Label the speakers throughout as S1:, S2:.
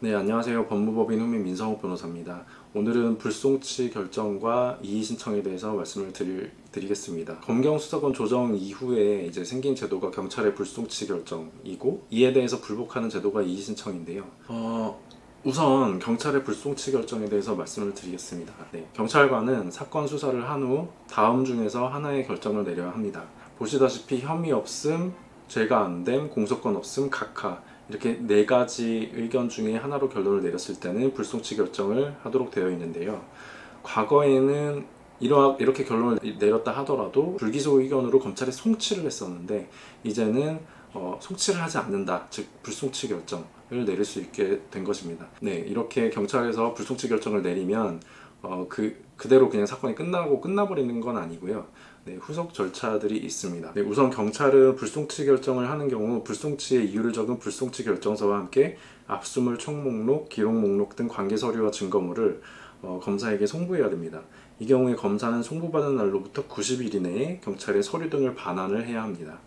S1: 네, 안녕하세요. 법무법인 후민 민성욱 변호사입니다. 오늘은 불송치 결정과 이의신청에 대해서 말씀을 드리겠습니다. 검경 수사권 조정 이후에 이제 생긴 제도가 경찰의 불송치 결정이고, 이에 대해서 불복하는 제도가 이의신청인데요. 우선 경찰의 불송치 결정에 대해서 말씀을 드리겠습니다. 네, 경찰관은 사건 수사를 한 후 다음 중에서 하나의 결정을 내려야 합니다. 보시다시피 혐의 없음, 죄가 안 됨, 공소권 없음, 각하, 이렇게 네 가지 의견 중에 하나로 결론을 내렸을 때는 불송치 결정을 하도록 되어 있는데요. 과거에는 이렇게 결론을 내렸다 하더라도 불기소 의견으로 검찰이 송치를 했었는데, 이제는 송치를 하지 않는다, 즉 불송치 결정을 내릴 수 있게 된 것입니다. 네, 이렇게 경찰에서 불송치 결정을 내리면 그대로 그냥 사건이 끝나버리는 건 아니고요. 네, 후속 절차들이 있습니다. 네, 우선 경찰은 불송치 결정을 하는 경우 불송치의 이유를 적은 불송치 결정서와 함께 압수물 총목록, 기록 목록 등 관계 서류와 증거물을 검사에게 송부해야 됩니다. 이 경우에 검사는 송부받은 날로부터 90일 이내에 경찰에 서류 등을 반환을 해야 합니다.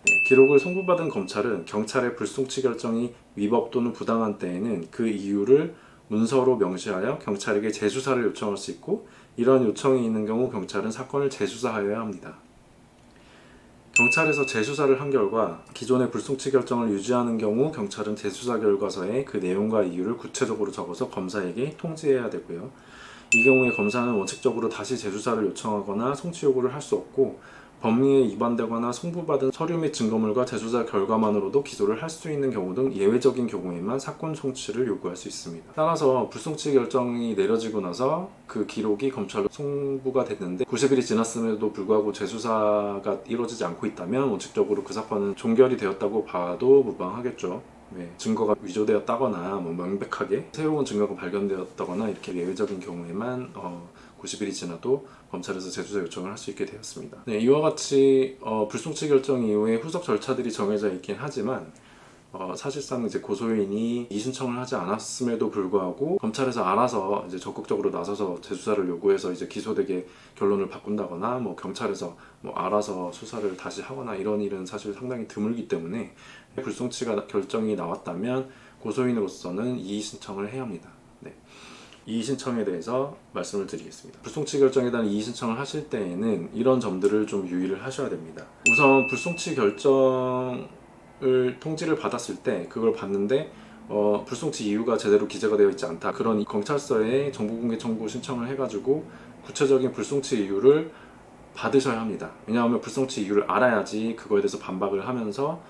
S1: 네, 기록을 송부받은 검찰은 경찰의 불송치 결정이 위법 또는 부당한 때에는 그 이유를 문서로 명시하여 경찰에게 재수사를 요청할 수 있고, 이러한 요청이 있는 경우 경찰은 사건을 재수사하여야 합니다. 경찰에서 재수사를 한 결과 기존의 불송치 결정을 유지하는 경우 경찰은 재수사 결과서에 그 내용과 이유를 구체적으로 적어서 검사에게 통지해야 되고요. 이 경우에 검사는 원칙적으로 다시 재수사를 요청하거나 송치 요구를 할 수 없고, 법리에 위반되거나 송부받은 서류 및 증거물과 재수사 결과만으로도 기소를 할 수 있는 경우 등 예외적인 경우에만 사건 송치를 요구할 수 있습니다. 따라서 불송치 결정이 내려지고 나서 그 기록이 검찰로 송부가 됐는데 90일이 지났음에도 불구하고 재수사가 이루어지지 않고 있다면 원칙적으로 그 사건은 종결이 되었다고 봐도 무방하겠죠. 네, 증거가 위조되었다거나 명백하게 새로운 증거가 발견되었다거나 이렇게 예외적인 경우에만 90일이 지나도 검찰에서 재수사 요청을 할 수 있게 되었습니다. 네, 이와 같이 불송치 결정 이후에 후속 절차들이 정해져 있긴 하지만 사실상 이제 고소인이 이의신청을 하지 않았음에도 불구하고 검찰에서 알아서 이제 적극적으로 나서서 재수사를 요구해서 이제 기소되게 결론을 바꾼다거나 경찰에서 알아서 수사를 다시 하거나 이런 일은 사실 상당히 드물기 때문에 불송치가 결정이 나왔다면 고소인으로서는 이의신청을 해야 합니다. 네. 이의신청에 대해서 말씀을 드리겠습니다. 불송치 결정에 대한 이의신청을 하실 때에는 이런 점들을 좀 유의를 하셔야 됩니다. 우선 불송치 결정을 통지를 받았을 때 그걸 봤는데 불송치 이유가 제대로 기재가 되어 있지 않다, 그런 경찰서에 정보공개 청구 신청을 해가지고 구체적인 불송치 이유를 받으셔야 합니다. 왜냐하면 불송치 이유를 알아야지 그거에 대해서 반박을 하면서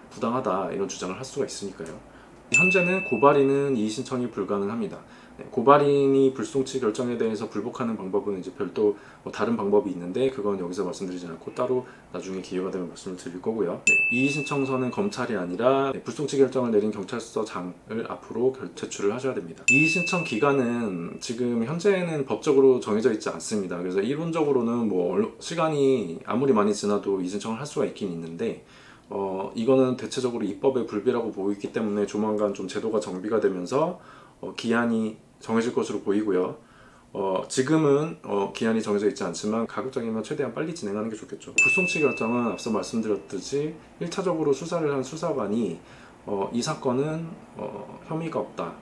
S1: 부당하다 이런 주장을 할 수가 있으니까요. 현재는 고발인은 이의신청이 불가능합니다. 네, 고발인이 불송치 결정에 대해서 불복하는 방법은 이제 별도 다른 방법이 있는데 그건 여기서 말씀드리지 않고 따로 나중에 기회가 되면 말씀을 드릴 거고요. 네, 이의신청서는 검찰이 아니라 불송치 결정을 내린 경찰서장을 앞으로 제출을 하셔야 됩니다. 이의신청 기간은 지금 현재는 법적으로 정해져 있지 않습니다. 그래서 이론적으로는 시간이 아무리 많이 지나도 이의신청을 할 수가 있긴 있는데 이거는 대체적으로 입법의 불비라고 보이기 때문에 조만간 좀 제도가 정비가 되면서 기한이 정해질 것으로 보이고요. 지금은 기한이 정해져 있지 않지만 가급적이면 최대한 빨리 진행하는 게 좋겠죠. 불송치 결정은 앞서 말씀드렸듯이 1차적으로 수사를 한 수사관이 이 사건은 혐의가 없다,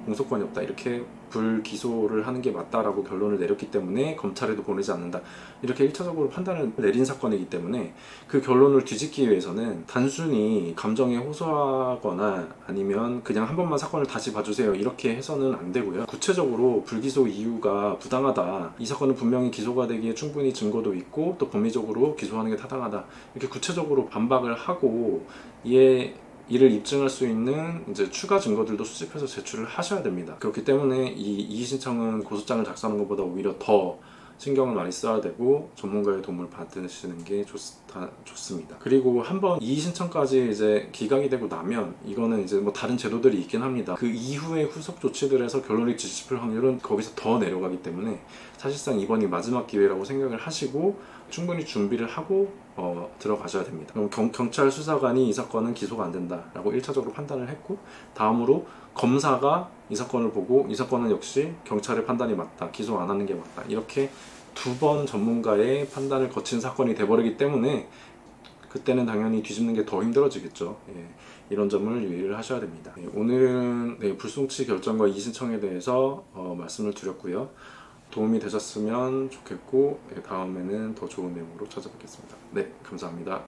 S1: 공소권이 없다, 이렇게 불기소를 하는 게 맞다라고 결론을 내렸기 때문에 검찰에도 보내지 않는다, 이렇게 1차적으로 판단을 내린 사건이기 때문에 그 결론을 뒤집기 위해서는 단순히 감정에 호소하거나 아니면 그냥 한 번만 사건을 다시 봐주세요 이렇게 해서는 안 되고요. 구체적으로 불기소 이유가 부당하다, 이 사건은 분명히 기소가 되기에 충분히 증거도 있고 또 법리적으로 기소하는 게 타당하다, 이렇게 구체적으로 반박을 하고 이를 입증할 수 있는 이제 추가 증거들도 수집해서 제출을 하셔야 됩니다. 그렇기 때문에 이 이의신청은 고소장을 작성하는 것보다 오히려 더 신경을 많이 써야 되고 전문가의 도움을 받으시는 게 좋습니다. 그리고 한번 이의신청까지 이제 기각이 되고 나면 이거는 이제 다른 제도들이 있긴 합니다. 그 이후에 후속 조치들에서 결론이 뒤집힐 확률은 거기서 더 내려가기 때문에 사실상 이번이 마지막 기회라고 생각을 하시고 충분히 준비를 하고 들어가셔야 됩니다. 그럼 경찰 수사관이 이 사건은 기소가 안 된다라고 1차적으로 판단을 했고, 다음으로 검사가 이 사건을 보고 이 사건은 역시 경찰의 판단이 맞다, 기소 안 하는 게 맞다, 이렇게 두 번 전문가의 판단을 거친 사건이 돼버리기 때문에 그때는 당연히 뒤집는 게 더 힘들어지겠죠. 예. 이런 점을 유의를 하셔야 됩니다. 네, 오늘은 불송치 결정과 이의신청에 대해서 말씀을 드렸고요. 도움이 되셨으면 좋겠고 다음에는 더 좋은 내용으로 찾아뵙겠습니다. 네, 감사합니다.